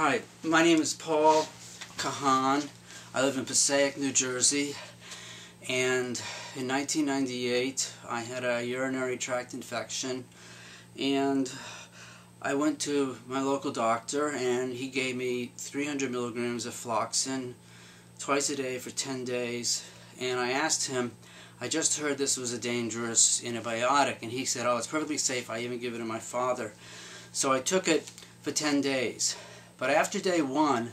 Hi, my name is Paul Kahan. I live in Passaic, New Jersey, and in 1998 I had a urinary tract infection, and I went to my local doctor and he gave me 300 milligrams of Floxin twice a day for 10 days, and I asked him, I just heard this was a dangerous antibiotic, and he said, oh, it's perfectly safe, I even give it to my father. So I took it for 10 days. But after day one,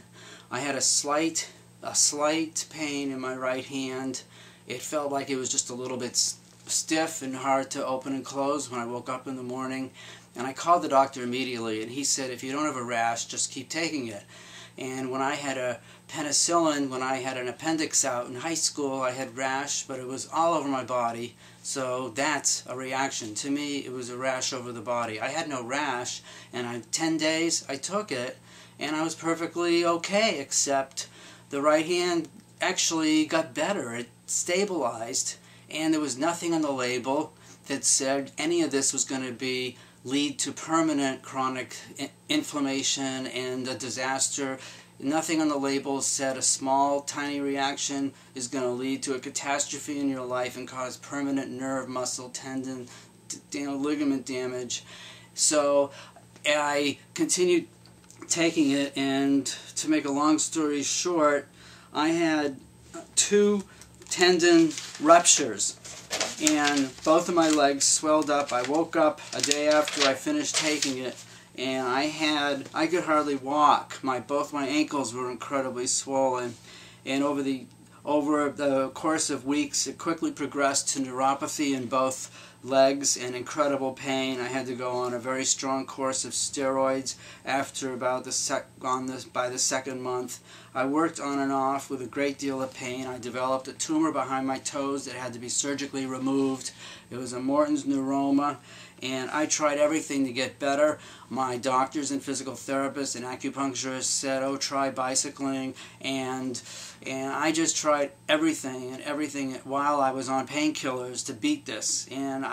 I had a slight pain in my right hand. It felt like it was just a little bit stiff and hard to open and close when I woke up in the morning. And I called the doctor immediately, and he said, if you don't have a rash, just keep taking it. And when I had a penicillin, when I had an appendix out in high school, I had rash, but it was all over my body. So that's a reaction. To me, it was a rash over the body. I had no rash, and 10 days I took it, and I was perfectly okay, except the right hand actually got better. It stabilized, and there was nothing on the label that said any of this was going to lead to permanent chronic inflammation and a disaster. Nothing on the label said a small, tiny reaction is going to lead to a catastrophe in your life and cause permanent nerve, muscle, tendon, ligament damage. So I continued taking it, and to make a long story short, I had 2 tendon ruptures, and both of my legs swelled up. I woke up a day after I finished taking it, and I could hardly walk. Both my ankles were incredibly swollen, and over the course of weeks it quickly progressed to neuropathy in both legs and incredible pain. I had to go on a very strong course of steroids after about by the second month. I worked on and off with a great deal of pain. I developed a tumor behind my toes that had to be surgically removed. It was a Morton's neuroma, and I tried everything to get better. My doctors and physical therapists and acupuncturists said, oh, try bicycling, and I just tried everything while I was on painkillers to beat this, and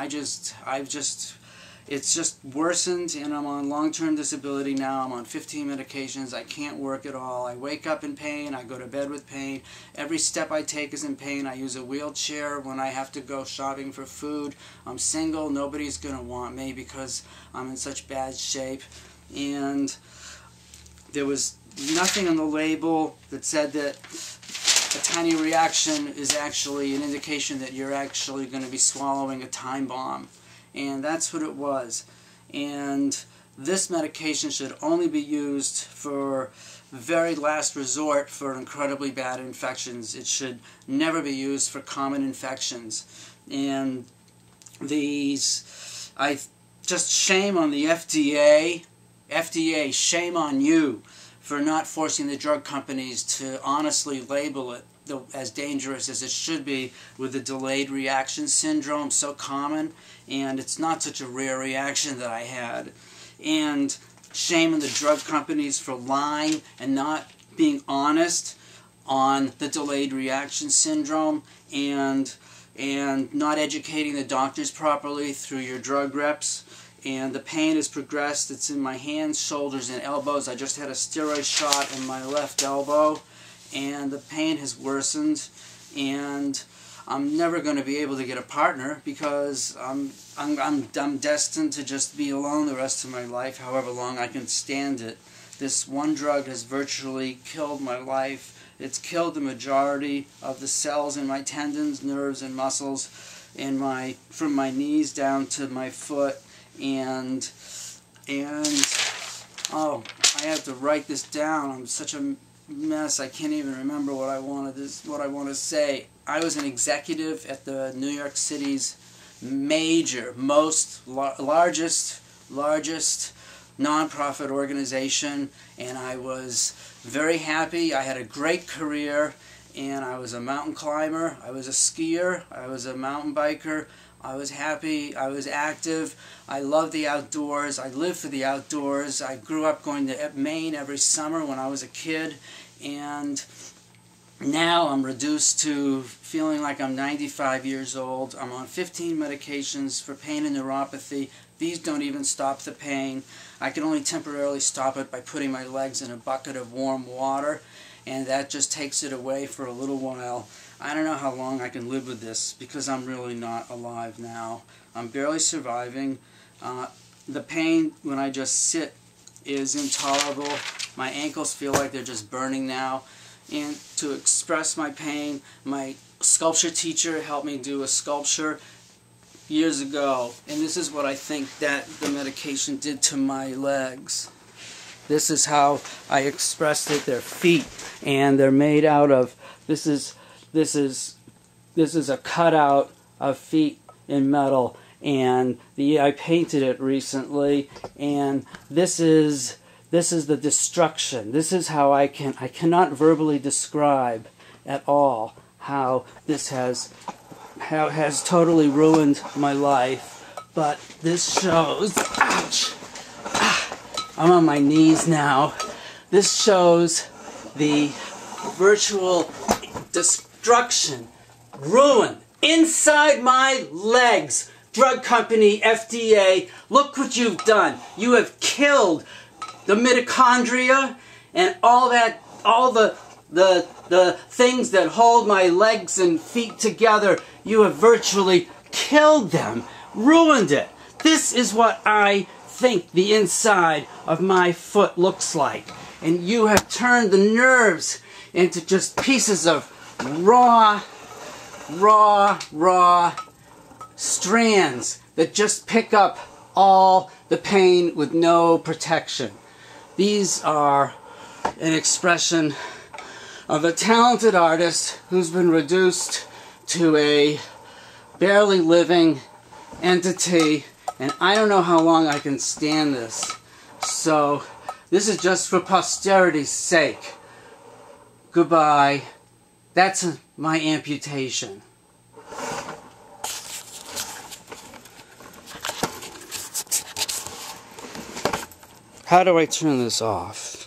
it's just worsened, and I'm on long-term disability now. I'm on 15 medications. I can't work at all. I wake up in pain. I go to bed with pain. Every step I take is in pain. I use a wheelchair when I have to go shopping for food. I'm single. Nobody's going to want me because I'm in such bad shape. And there was nothing on the label that said that a tiny reaction is actually an indication that you're actually going to be swallowing a time bomb. And that's what it was. And this medication should only be used for very last resort for incredibly bad infections. It should never be used for common infections. And shame on the FDA. FDA, shame on you for not forcing the drug companies to honestly label it as dangerous as it should be, with the delayed reaction syndrome, so common, and it's not such a rare reaction that I had. And shame on the drug companies for lying and not being honest on the delayed reaction syndrome, and not educating the doctors properly through your drug reps. And the pain has progressed. It's in my hands, shoulders, and elbows. I just had a steroid shot in my left elbow, and the pain has worsened, and I'm never going to be able to get a partner because I'm destined to just be alone the rest of my life, however long I can stand it. This one drug has virtually killed my life. It's killed the majority of the cells in my tendons, nerves, and muscles, from my knees down to my foot, and oh, I have to write this down. I'm such a mess. I can't even remember what I want to say. I was an executive at the New York City's largest nonprofit organization, and I was very happy. I had a great career, and I was a mountain climber, I was a skier, I was a mountain biker. I was happy, I was active, I loved the outdoors, I lived for the outdoors. I grew up going to Maine every summer when I was a kid, and now I'm reduced to feeling like I'm 95 years old. I'm on 15 medications for pain and neuropathy. These don't even stop the pain. I can only temporarily stop it by putting my legs in a bucket of warm water, and that just takes it away for a little while. I don't know how long I can live with this because I'm really not alive now. I'm barely surviving. The pain when I just sit is intolerable. My ankles feel like they're just burning now. And to express my pain, my sculpture teacher helped me do a sculpture years ago. And this is what I think that the medication did to my legs. This is how I expressed it. They're feet, and they're made out of, this is a cutout of feet in metal, and I painted it recently, and this is the destruction. This is how I cannot verbally describe at all how this has totally ruined my life. But this shows, ouch, I'm on my knees now. This shows the virtual destruction, ruin inside my legs. Drug company, FDA, look what you've done. You have killed the mitochondria and all the things that hold my legs and feet together. You have virtually killed them, ruined it. This is what I think the inside of my foot looks like. And you have turned the nerves into just pieces of raw strands that just pick up all the pain with no protection. These are an expression of a talented artist who's been reduced to a barely living entity, and I don't know how long I can stand this. So this is just for posterity's sake. Goodbye. That's my amputation. How do I turn this off?